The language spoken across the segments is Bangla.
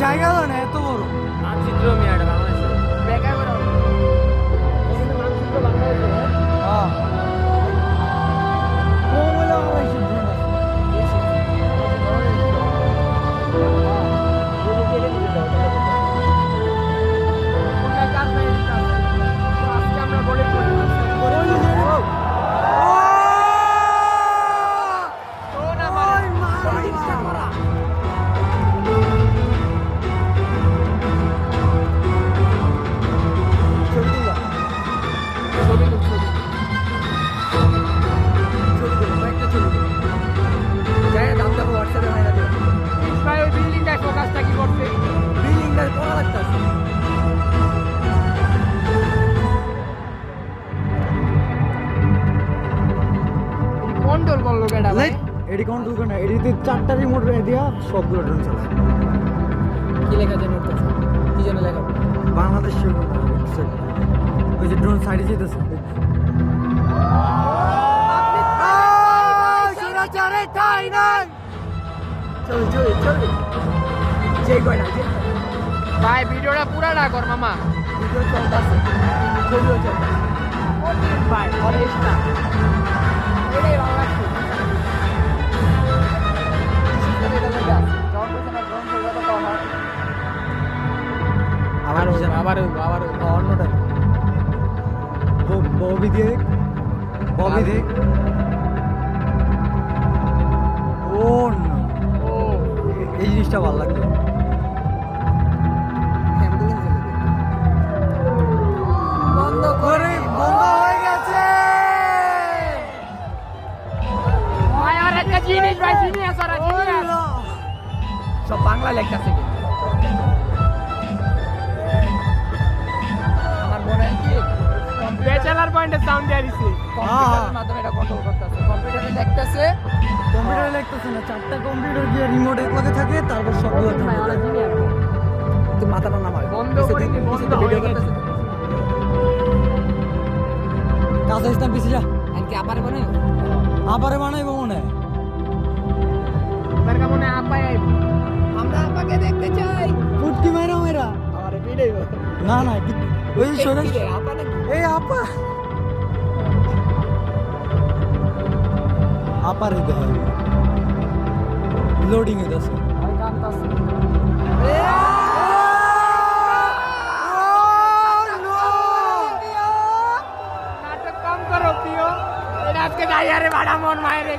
জায়গা না এত বড় মানচিত্র মিয়াটা বাংলাদেশে বেকার করে মানচিত্র বাংলাদেশে হ্যাঁ কম হলে বাংলাদেশের ড্রোন আছে কন্ট্রোল করলো কেডা ভাই এডি কন্ট্রোল করে না এডিতে 4টা রিমোট রে দিয়া সবগুলো ড্রোন চালায় কি লেখা জানি উঠতেছে কি জানি লেখা বাংলাদেশ ওই যে ড্রোন সাইডে যেতেছে সুরাচারে ঠাই নাই চল চল চল যে কয় না যে ভাই ভিডিওটা পুরা না কর মামা ভিডিও চলতেছে ছবিও চলতেছে ভাই আরে ইসনা এরে বাংলা আবার অন্যটা ববি দেখ ও এই জিনিসটা ভালো লাগলো বন্ধ হয়ে গেছে মায়ার একটা জিনিস ভাই জিনিস আর জিনিস সব বাংলা লেখা আছে আমার মনে হয় কি ব্যাচেলার পয়েন্টে সাউন্ড দিয়ে দিছি কম্পিউটারের মাধ্যমে এটা কন্ট্রোল করতেছে কম্পিউটারে লিখতেছে কম্পিউটারে লিখতেছে না 4টা কম্পিউটার দিয়ে রিমোট এক লগে থাকে তারপর সবগুলো তো মাথাটা নামায় বন্ধ করে কি বন্ধ ভিডিও করতেছে কাজে ইসলাম পিছে যা এনকে আপারে বানাই আবারে বানাইবো মনে হয় আমার মনে আপায় আমরা আপাকে দেখতে চাই ফুটকি মাইরা আরে ভিডিও না না ওই সরে আপা না এই আপারে দে লোডিং এ দাস ভাই কান্তাছে নাটক কম করো প্রিয় এটা আজকে ডাইয়ারে ভাড়া মন মায়েরে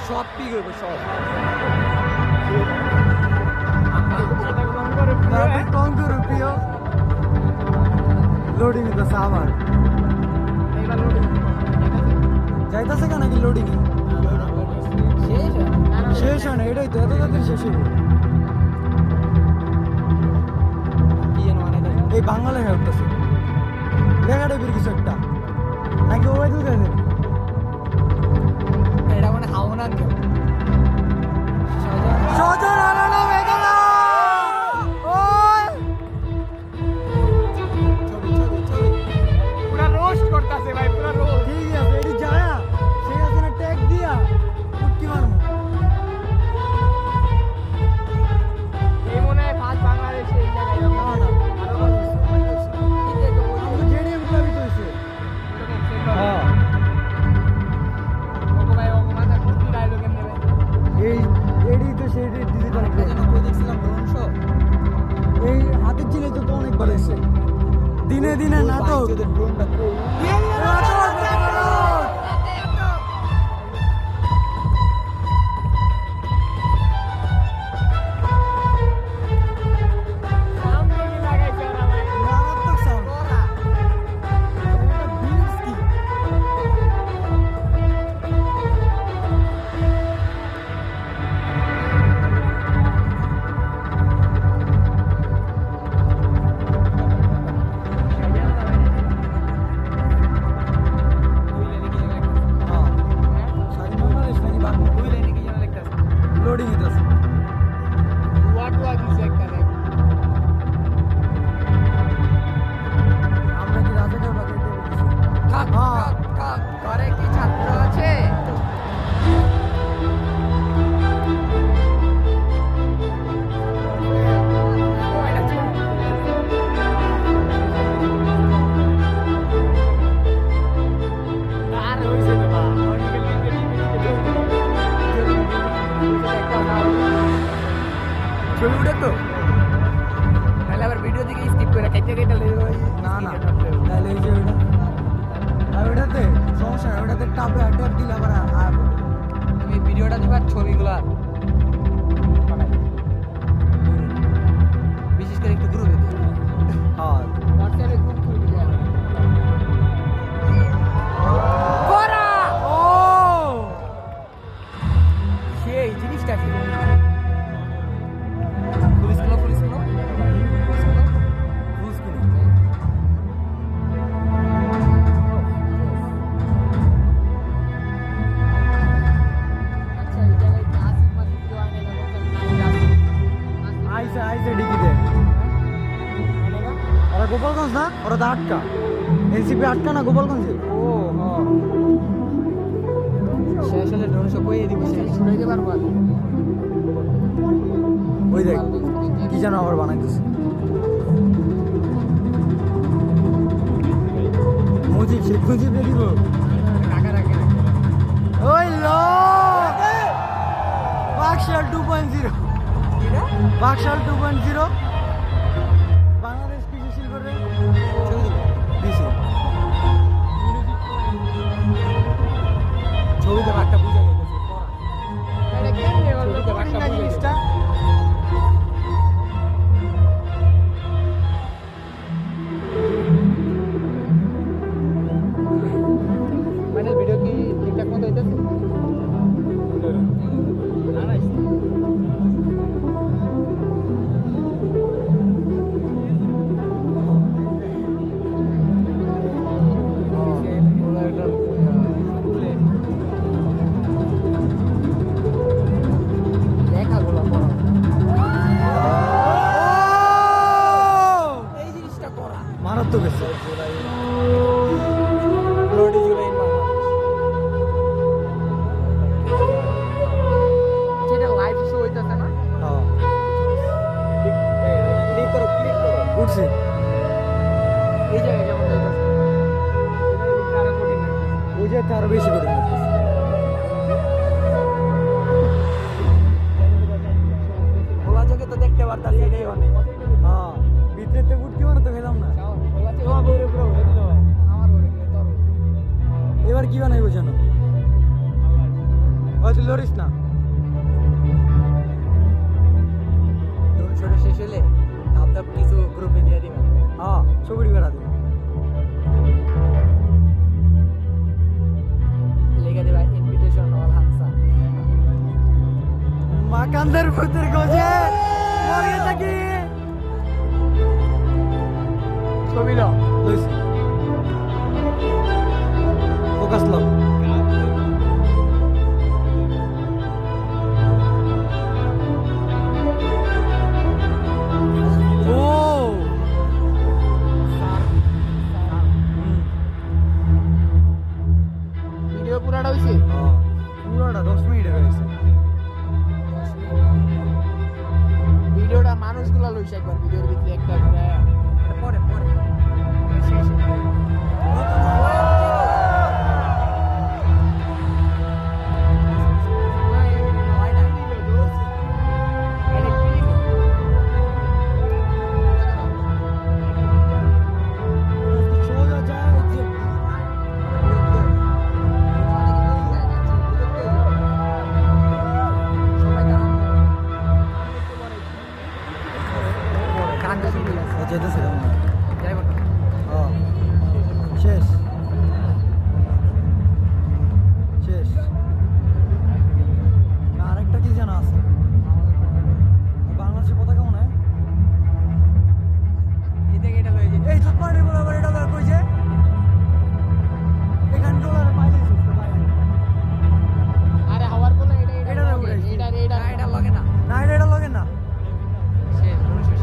সব পিক হইব সব কম করো প্রিয় লোডিং এ দাস আবার যাইতাছে কেন কি লোডিং শেষ হয় না এটাই তো এত তাড়াতাড়ি শেষ হইব এই বাংলা লেখা উঠতেছে লেখা টাইপের কিছু একটা নাকি ওই তো দেখে এটা মানে হাওনা কেউ সজন আলানা বেদনা ওই পুরা রোস্ট করতেছে ভাই পুরা রোস্ট ঠিক আছে এটি যায়া সেই আছে না ট্যাগ দিয়া উটকি মারমু এই মনে হয় ফার্স্ট বাংলাদেশে এই জায়গায় না না ঠিক আছে আমরা জেডিএম ক্লাবই তো হইছে হ্যাঁ ওগো ভাই ওগো মাথা কুটি ডায়লগ এমনি ভাই এই এডি তো সেই ডিজিটাল যেন কই দেখছিলাম ড্রোন শো এই হাতের জিনিস তো অনেকবার এসে দিনে দিনে নাটক ড্রোনটা মারাত্মক সাউন্ড এটা বিটস কি উঠে তো তাহলে আবার ভিডিও দিকে স্কিপ করে খাইতে খাইতে না না তাহলে এই যে ওইটা আর ওইটাতে সমস্যা না ওইটাতে টাপে ট্যাপ দিলে আবার তুমি ভিডিওটা দিবা ছবিগুলো বিশেষ করে একটু গ্রুপে হ্যাঁ হোয়াটসঅ্যাপে গ্রুপ করে দিলে করা ও সেই জিনিসটা কি পুলিশ গুলো আচ্ছা এই জায়গায় আসিফ মাসিফ কেউ আইনে না আইসে আইসে ডিকিতে ওরা গোপালগঞ্জ না ওরা তো আটকা এনসিপি আটকা না গোপালগঞ্জে ও হ্যাঁ শেষ হলে ড্রোন শো কইয়ে দিব শেষ হয়ে গেল আর বাদ ওই দেখ কি যেন আবার বানাইতেছে মুজিব শেখ মুজিব দিব কাকা রাখে ওই লো বাকশাল 2.0 এটা বাকশাল 2.0 বাংলাদেশ কৃষি শিল্পের দিছে ছবিতে ভাগটা বুঝা যাইতেছে এটা কেমনে হলো ছবিতে ভাগটা ভাগটা জিনিসটা মানে ভিডিও কি ঠিকঠাক মতো হইতেছে লেখাগুলো পড়া এই জিনিসটা করা মারাত্মক গেছে ব্লডি জুলাই সেটা লাইভ শো হইতাছে না হ্যাঁ ক্লিক করো উঠছে এই জায়গায় যেমন হইতাছে এটা আরো কঠিন ওই যে আরো বেশি করে দিতেছে। খোলা চোখে তো দেখতে পারতাছি এটাই অনেক হ্যাঁ ভিতরে উঠতে পারো তো খেলাম না খোলা চোখে আমার বউরে পুরো হয়ে দিল আমার বউরে তোর এবার কি বানাইবো জানো হয়তো লরিস না ড্রোন শোটা শেষ হলে ধাপ ধাপ কিছু গ্রুপে দিয়ে দিবেন হ্যাঁ ছবিটি বেড়া দেবে লেগে দেবা ইনভিটেশন অল হানসা মাকান্দের ভূতের গজে মরে থাকি ছবি লো লইছি ফোকাস লো ও ভিডিও পুরাটা হইছে পুরোটা 10 মিনিটের হয়েছে ভিডিওটা মানুষগুলা লইছে একবার ভিডিওর ভিতরে একটা করে পরে শেষে সোজা যায় যে যেতেছে শেষ শেষ না আরেকটা কি জানা আছে বাংলাদেশের পতাকা মনে হয় এই চুপমারি বলে আবার এটা দরকার কইছে এখান ডলারে পাইলে আরে হওয়ার বলে এটা না উড়াইছে। এটা লাগে না না এটা লগে না শেষ শেষ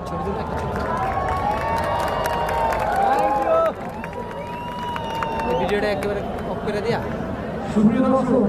ছবি তুলে একটা ছবি ভিডিওটা একেবারে অফ করে দিয়া সুপ্রিয় দর্শক,